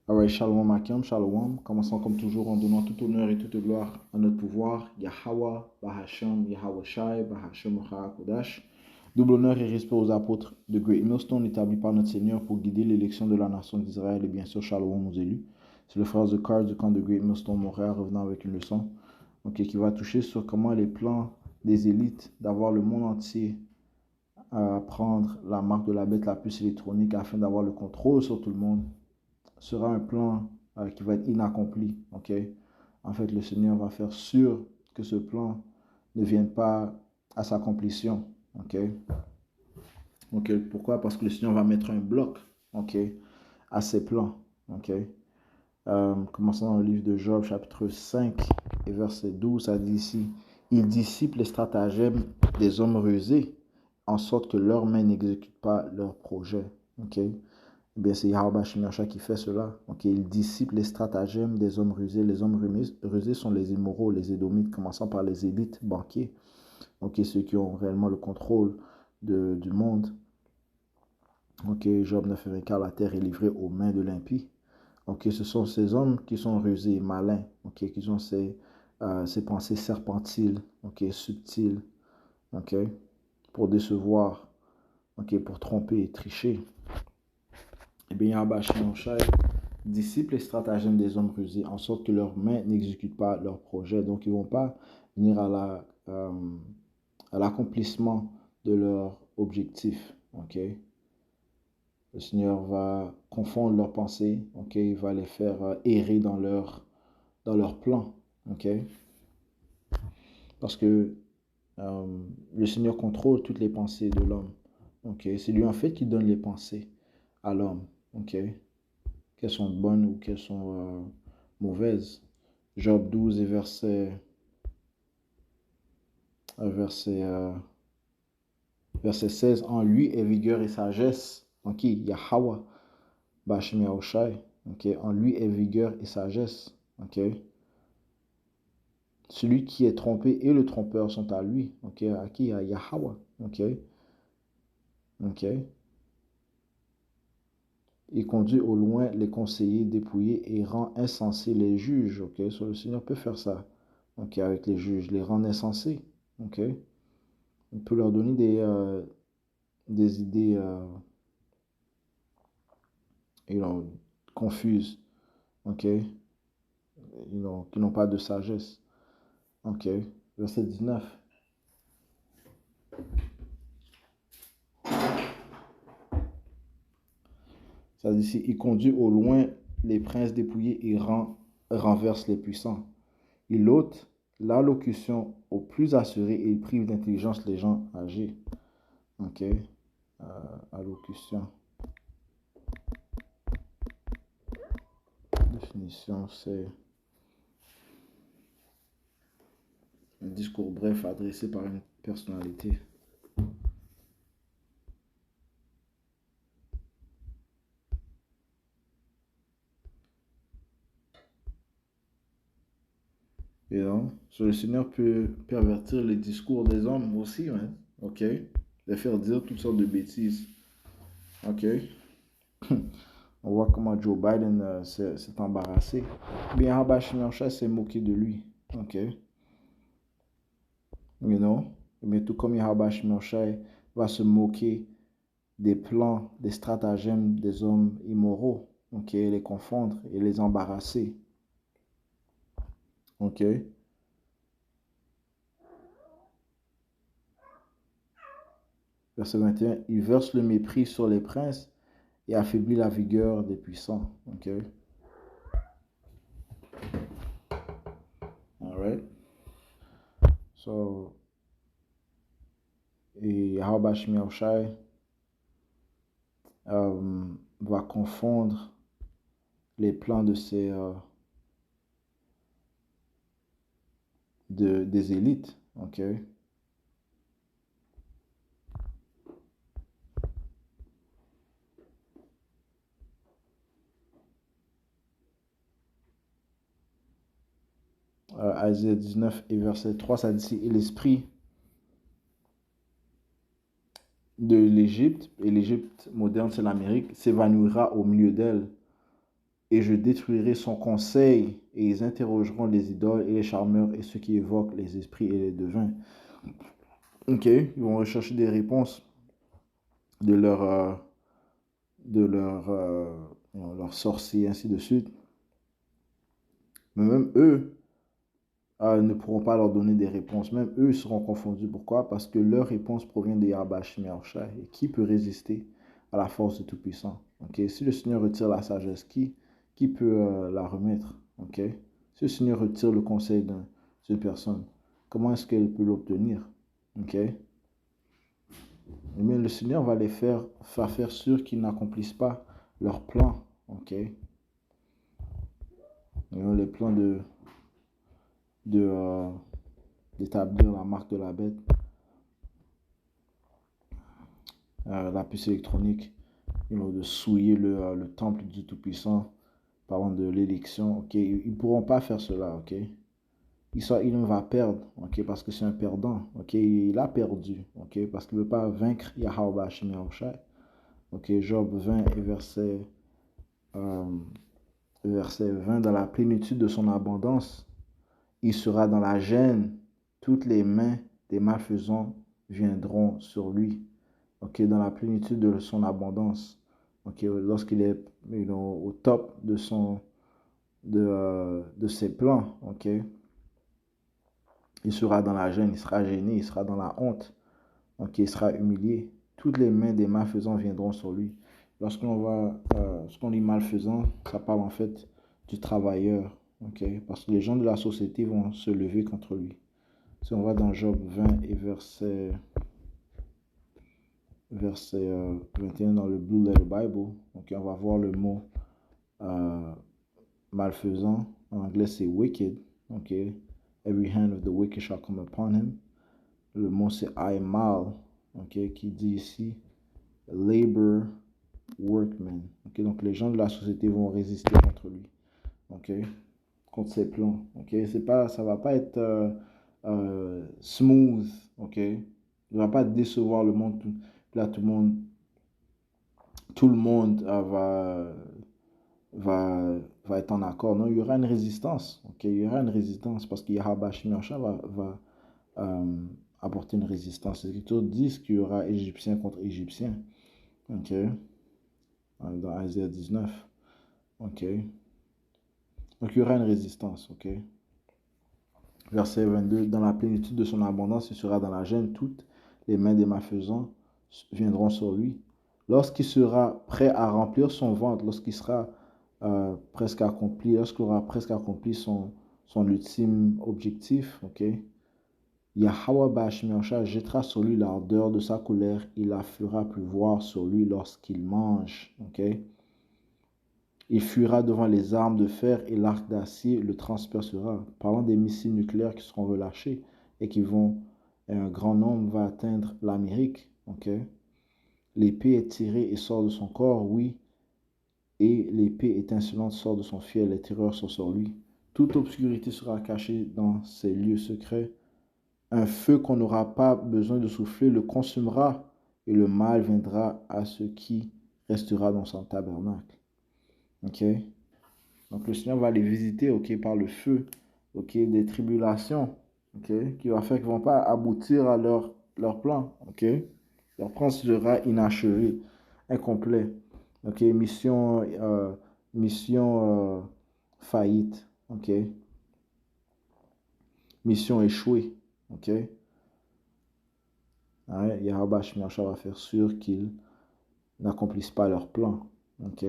Alright, Shalom Akim, Shalom. Commençons comme toujours en donnant tout honneur et toute gloire à notre pouvoir, Yahweh, Bahashem, Yahweh Shai, Bahashem Kodash. Double honneur et respect aux apôtres de Great Millstone établis par notre Seigneur pour guider l'élection de la nation d'Israël et bien sûr Shalom aux élus. C'est le frère de Carr du camp de Great Millstone Montréal revenant avec une leçon qui va toucher sur comment les plans des élites d'avoir le monde entier à prendre la marque de la bête, la puce électronique afin d'avoir le contrôle sur tout le monde sera un plan qui va être inaccompli. En fait, le Seigneur va faire sûr que ce plan ne vienne pas à sa complétion. Pourquoi? Parce que le Seigneur va mettre un bloc à ses plans. Commençons dans le livre de Job, chapitre 5 et verset 12, ça dit ici, il dissipe les stratagèmes des hommes rusés, en sorte que leurs mains n'exécutent pas leurs projets. Eh bien, c'est Yahweh Shemyacha qui fait cela. Il dissipe les stratagèmes des hommes rusés. Les hommes rusés sont les immoraux, les édomites, commençant par les élites banquiers. Ceux qui ont réellement le contrôle du monde. Job 9:24, la terre est livrée aux mains de l'impie. Ce sont ces hommes qui sont rusés, malins, qui ont ces pensées serpentiles, subtiles, pour décevoir, pour tromper et tricher. Eh bien, Yahweh Shemyacha dissipe les stratagèmes des hommes rusés, en sorte que leurs mains n'exécutent pas leurs projets. Donc, ils ne vont pas venir à l'accomplissement de leur objectif. Le Seigneur va confondre leurs pensées. Il va les faire errer dans leur plan. Parce que le Seigneur contrôle toutes les pensées de l'homme. C'est lui en fait qui donne les pensées à l'homme. Qu'elles sont bonnes ou qu'elles sont mauvaises. Job 12 et verset 16. En lui est vigueur et sagesse. Yahweh, Bashim Yahushai. En lui est vigueur et sagesse. Celui qui est trompé et le trompeur sont à lui. À qui? À Yahweh. Il conduit au loin les conseillers dépouillés et rend insensés les juges. Le Seigneur peut faire ça. Avec les juges, les rendre insensés. On peut leur donner des idées confuses. Qui n'ont pas de sagesse. Verset 19. Ça dit ici, il conduit au loin les princes dépouillés et renverse les puissants. Il ôte l'allocution aux plus assurés et il prive d'intelligence les gens âgés. Allocution. Définition, c'est un discours bref adressé par une personnalité. Et donc, le Seigneur peut pervertir les discours des hommes aussi, les faire dire toutes sortes de bêtises. On voit comment Joe Biden s'est embarrassé. Bien, Rabbi Shimon s'est moqué de lui. Mais tout comme Yahweh Shimon va se moquer des plans, des stratagèmes des hommes immoraux, les confondre et les embarrasser. Verset 21, il verse le mépris sur les princes et affaiblit la vigueur des puissants. Alright. Et Yahweh Shimon va confondre les plans de des élites. Isaïe 19 et verset 3, ça dit, et l'esprit de l'Égypte, et l'Égypte moderne, c'est l'Amérique, s'évanouira au milieu d'elle. et je détruirai son conseil, et ils interrogeront les idoles et les charmeurs et ceux qui évoquent les esprits et les devins. Ok, ils vont rechercher des réponses de leur sorcier, ainsi de suite. Mais même eux ne pourront pas leur donner des réponses. Même eux seront confondus. Pourquoi? Parce que leur réponse provient de Yahweh Hashem Yahushua. Et qui peut résister à la force du Tout-Puissant? Okay? Si le Seigneur retire la sagesse, qui peut la remettre? Okay? Si le Seigneur retire le conseil d'une personne, comment est-ce qu'elle peut l'obtenir? Okay? Mais le Seigneur va les faire sûr qu'ils n'accomplissent pas leur plan. Okay? Les plans d'établir la marque de la bête, la puce électronique, de souiller le temple du Tout-Puissant, parlant de l'élection. Okay? Ils ne pourront pas faire cela. Okay? Il va perdre, okay? Parce que c'est un perdant. Okay? Il a perdu, okay? Parce qu'il ne veut pas vaincre Yahweh Hashem Yahushua. Okay? Job 20 et verset 20, dans la plénitude de son abondance, il sera dans la gêne, toutes les mains des malfaisants viendront sur lui. Okay, dans la plénitude de son abondance. Okay, lorsqu'il est au top de ses plans. Okay, il sera dans la gêne, il sera gêné, il sera dans la honte. Okay, il sera humilié. Toutes les mains des malfaisants viendront sur lui. Lorsqu'on dit malfaisant, ça parle en fait du travailleur. Okay, parce que les gens de la société vont se lever contre lui. Si on va dans Job 20 et verset 21 dans le Blue Letter Bible, donc on va voir le mot malfaisant. En anglais, c'est wicked. Okay. Every hand of the wicked shall come upon him. Le mot, c'est mal, okay, qui dit ici labor workman. Okay. Donc, les gens de la société vont résister contre lui. Okay. Contre ses plans. Okay. Ça va pas être smooth. Okay. Il ne va pas décevoir le monde. Là, tout le monde va être en accord. Non, il y aura une résistance. Okay? Il y aura une résistance parce que Yahweh Hashem Yahushua va apporter une résistance. Les Écritures disent qu'il y aura Égyptien contre Égyptien. Okay? Dans Isaiah 19. Okay? Donc il y aura une résistance. Okay? Verset 22. Dans la plénitude de son abondance, il sera dans la gêne. Toutes les mains des malfaisants viendront sur lui. Lorsqu'il sera prêt à remplir son ventre, lorsqu'il sera presque accompli, lorsqu'il aura presque accompli son ultime objectif, okay? Yahweh Hashem Yahushua jettera sur lui l'ardeur de sa colère, il la fera pleuvoir sur lui lorsqu'il mange, okay? Il fuira devant les armes de fer et l'arc d'acier le transpercera. Parlant des missiles nucléaires qui seront relâchés et un grand nombre va atteindre l'Amérique, okay? L'épée est tirée et sort de son corps, oui, et l'épée étincelante sort de son fiel, les terreurs sont sur lui. Toute obscurité sera cachée dans ses lieux secrets. Un feu qu'on n'aura pas besoin de souffler le consumera, et le mal viendra à ce qui restera dans son tabernacle. Ok? Donc le Seigneur va les visiter, ok, par le feu, ok, des tribulations, ok, qui va faire qu'ils ne vont pas aboutir à leur plan, ok? Leur plan sera inachevé, incomplet. Ok, mission faillite. Ok, mission échouée. Ok, ouais, Yahweh Hashem Yahushua va faire sûr qu'ils n'accomplissent pas leur plan. Ok,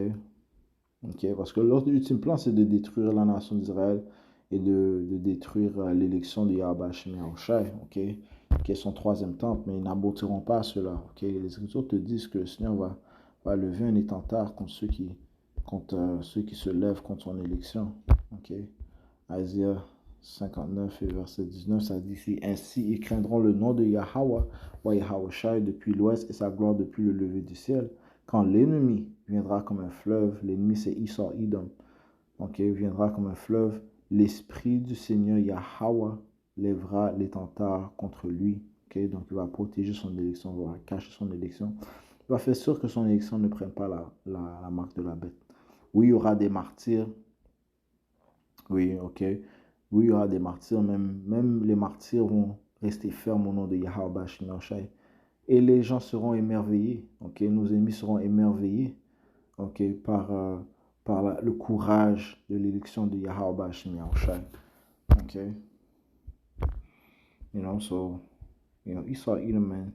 ok, parce que leur ultime plan, c'est de détruire la nation d'Israël et de détruire l'élection de Yahweh Hashem Yahushua. Ok, qui est son troisième temple, mais ils n'aboutiront pas à cela. Ok, les Écritures te disent que le Seigneur va lever un étendard contre ceux qui se lèvent contre son élection. Ok, Isaiah 59 et verset 19, ça dit ici, ainsi ils craindront le nom de Yahweh, ou Yahushua depuis l'ouest et sa gloire depuis le lever du ciel. Quand l'ennemi viendra comme un fleuve, l'ennemi c'est Esau Edom, ok, viendra comme un fleuve, l'esprit du Seigneur Yahweh lèvera l'étendard contre lui. Okay? Donc il va protéger son élection, il va cacher son élection. Il va faire sûr que son élection ne prenne pas la marque de la bête. Oui, il y aura des martyrs. Oui, ok. Oui, il y aura des martyrs. Même les martyrs vont rester fermes au nom de Yahweh Bashim Yahushai. Et les gens seront émerveillés. Ok, nos ennemis seront émerveillés. Ok, par le courage de l'élection de Yahweh Bashim Yahushai. Ok. So, Esau Edom, man.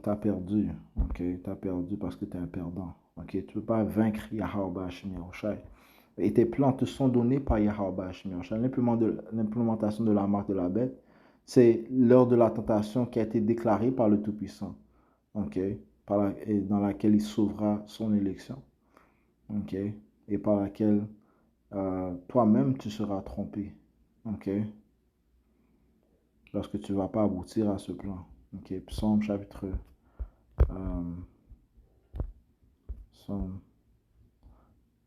T'as perdu. Ok, t'as perdu parce que t'es un perdant. Ok, tu peux pas vaincre Yahweh Bashim Yahushai. Et tes plans te sont donnés par Yahweh Bashim Yahushai. L'implémentation de la marque de la bête, c'est l'heure de la tentation qui a été déclarée par le Tout-Puissant. Ok, et dans laquelle il sauvera son élection. Ok, et par laquelle toi-même tu seras trompé. Ok, lorsque tu ne vas pas aboutir à ce plan. Ok, Psaume chapitre Psaume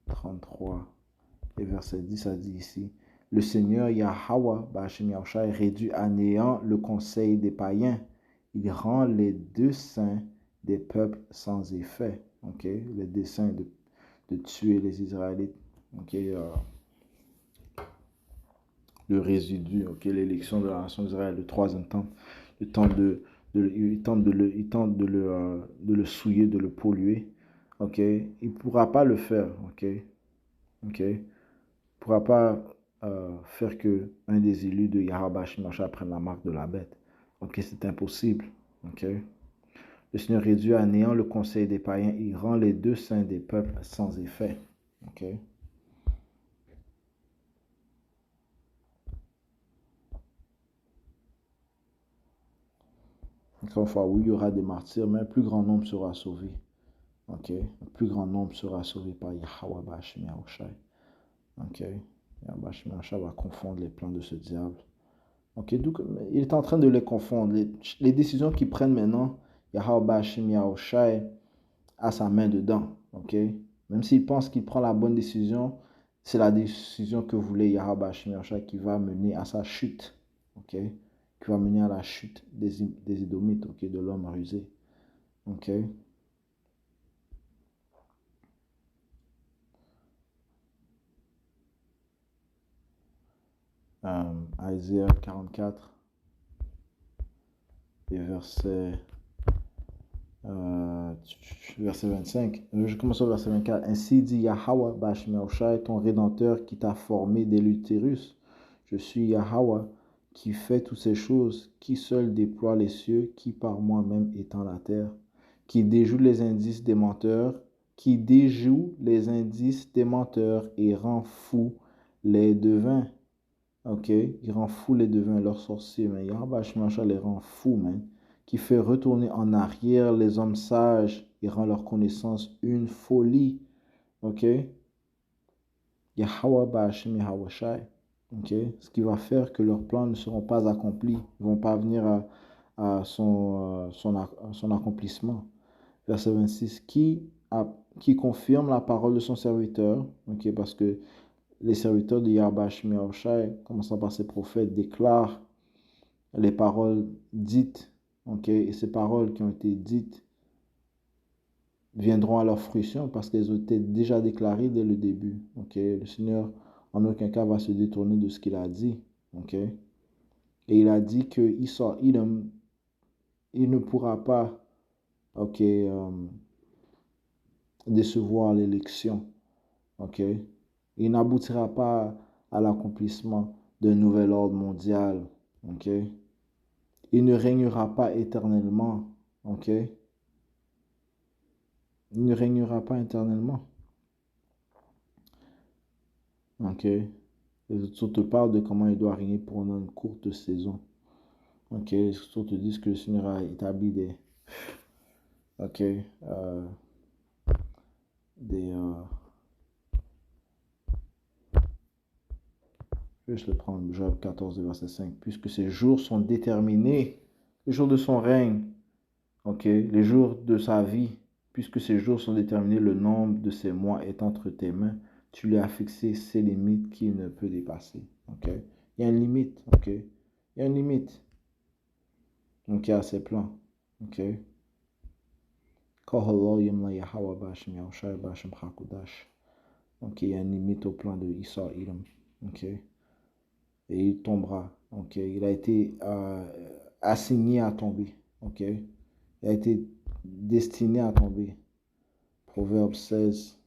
33 et verset 10 a dit ici, le Seigneur Yahweh Bashim Yahushai réduit à néant le conseil des païens. Il rend les desseins des peuples sans effet. Ok, les desseins de tuer les Israélites. Ok, le résidu, ok, l'élection de la nation d'Israël, le troisième temple, le temps il tente de le souiller, de le polluer, ok, il ne pourra pas le faire, ok, ok, il ne pourra pas faire que un des élus de Yahweh Shimosha prenne la marque de la bête, ok, c'est impossible, ok. Le Seigneur réduit à néant le conseil des païens, il rend les deux saints des peuples sans effet, ok. Encore une fois, oui, il y aura des martyrs, mais un plus grand nombre sera sauvé. Ok, un plus grand nombre sera sauvé par Yahweh Bashim Yahushai. Ok, Yahweh Bashim Yahushai va confondre les plans de ce diable. Ok, donc il est en train de les confondre. Les décisions qu'il prennent maintenant, Yahweh Bashim Yahushai a sa main dedans. Ok, même s'il pense qu'il prend la bonne décision, c'est la décision que voulait Yahweh Bashim Yahushai qui va mener à sa chute. Ok, qui va mener à la chute des Édomites, ok, de l'homme rusé. Ok. Isaiah 44 et verset 25. Je commence au verset 24. Ainsi dit Yahweh Bashim Yahushai, ton Rédempteur qui t'a formé dès l'utérus. Je suis Yahweh qui fait toutes ces choses, qui seul déploie les cieux, qui par moi-même étend la terre, qui déjoue les indices des menteurs, qui déjoue les indices des menteurs et rend fou les devins. Ok, il rend fou les devins, leurs sorciers, mais Yahweh les rend fous, man. Qui fait retourner en arrière les hommes sages et rend leur connaissance une folie. Ok, Yahweh Bashim Yahweh Shai. Ok, ce qui va faire que leurs plans ne seront pas accomplis, ils ne vont pas venir à son accomplissement. Verset 26, qui confirme la parole de son serviteur, ok, parce que les serviteurs de Yahweh Shai, commençant par ses prophètes, déclarent les paroles dites, ok, et ces paroles qui ont été dites viendront à leur fruition parce qu'elles ont été déjà déclarées dès le début, ok. Le Seigneur, en aucun cas, va se détourner de ce qu'il a dit, ok. Et il a dit que il ne pourra pas, ok, décevoir l'élection, ok. Il n'aboutira pas à l'accomplissement d'un nouvel ordre mondial, ok. Il ne régnera pas éternellement, ok. Il ne régnera pas éternellement, ok. Les autres te parlent de comment il doit régner pendant une courte saison, ok. Les autres te disent que le Seigneur a établi ok, des, je vais juste le prendre, Job 14, verset 5, puisque ces jours sont déterminés, les jours de son règne, ok, les jours de sa vie, puisque ces jours sont déterminés, le nombre de ses mois est entre tes mains, tu lui as fixé ses limites qu'il ne peut dépasser, ok. Il y a une limite, ok. Il y a une limite, ok, à ses plans, ok. Koholoyim la Yahweh Bashim Yahushai Bashim Hakudash. Ok, il y a une limite au plan de Esau, Edom. Ok, et il tombera. Ok, il a été assigné à tomber. Ok, il a été destiné à tomber. Proverbe 16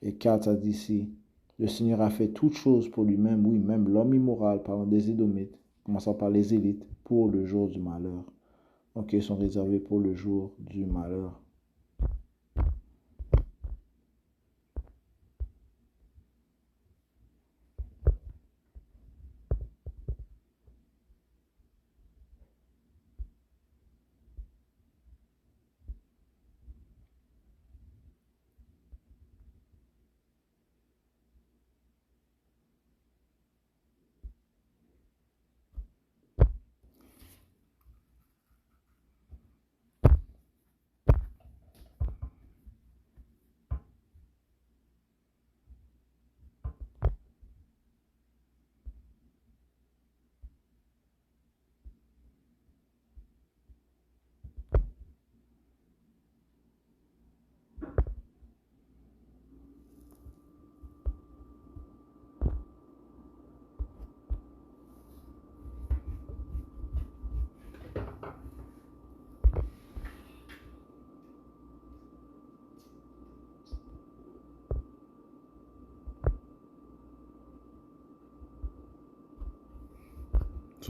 et 4 a dit ici, le Seigneur a fait toutes choses pour lui-même, oui, même l'homme immoral, parlant des Édomites, commençant par les élites, pour le jour du malheur. Ok, ils sont réservés pour le jour du malheur.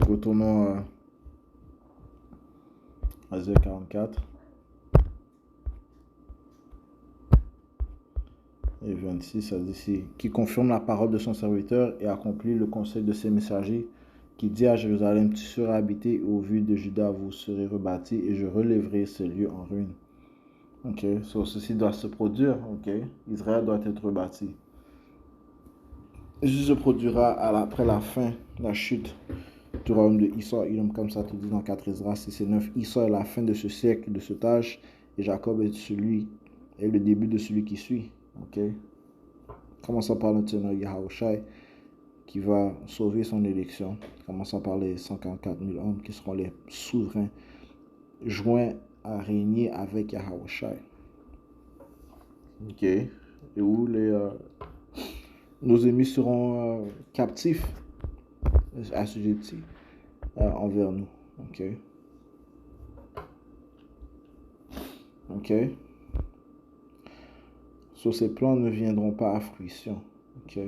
Retournons à Isaiah 44 et 26, ça dit ici, qui confirme la parole de son serviteur et accomplit le conseil de ses messagers, qui dit à Jérusalem, tu seras habité, et au vu de Juda, vous serez rebâti, et je relèverai ces lieux en ruine. Ok, ceci doit se produire, ok, Israël doit être rebâti. Ceci se produira après la fin, la chute du royaume de Esau, comme ça te dit dans 4 Esdras 6 et 9. Esau est la fin de ce siècle, de cet âge, et Jacob est le début de celui qui suit. Ok. Commençons par notre Seigneur Yahushua qui va sauver son élection. Commençons par les 144 000 hommes qui seront les souverains joints à régner avec Yahushua. Ok. Et où nos ennemis seront captifs, assujettis envers nous. Ok. Ok. Ces plans ne viendront pas à fruition. Ok.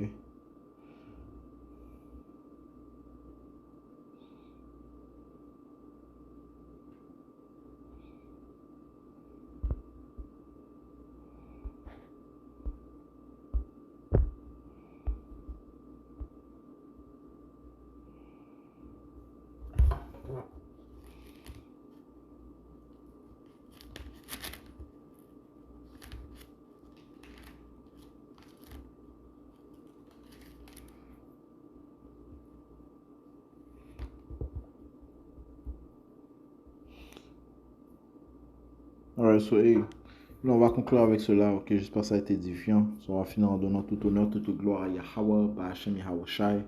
Alright, hey, là, on va conclure avec cela. Ok, j'espère que ça a été édifiant. On va finir en donnant tout honneur, toute gloire à Yahweh, Ba'Hashem Yahawashi,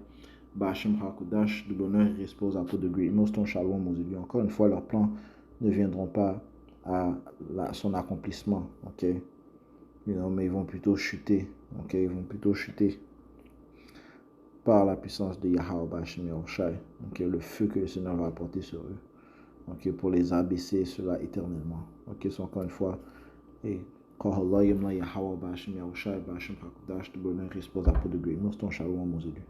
Ba'Hashem Hakudash, de l'honneur et repose à peu de Great Most Shalom, Mosili. Encore une fois, leurs plans ne viendront pas à son accomplissement. Ok, mais ils vont plutôt chuter. Ok, ils vont plutôt chuter par la puissance de Yahweh, Ba'Hashem Yahawashi. Ok, le feu que le Seigneur va apporter sur eux. Ok, pour les abaisser cela éternellement. Ok, c'est encore une fois. Et Kohalayim la Yahweh Ba'Hashem Yahushai Ba'Hashem Hakudash, de bonheur, repose à peu de Great Most Shalom, Mosili.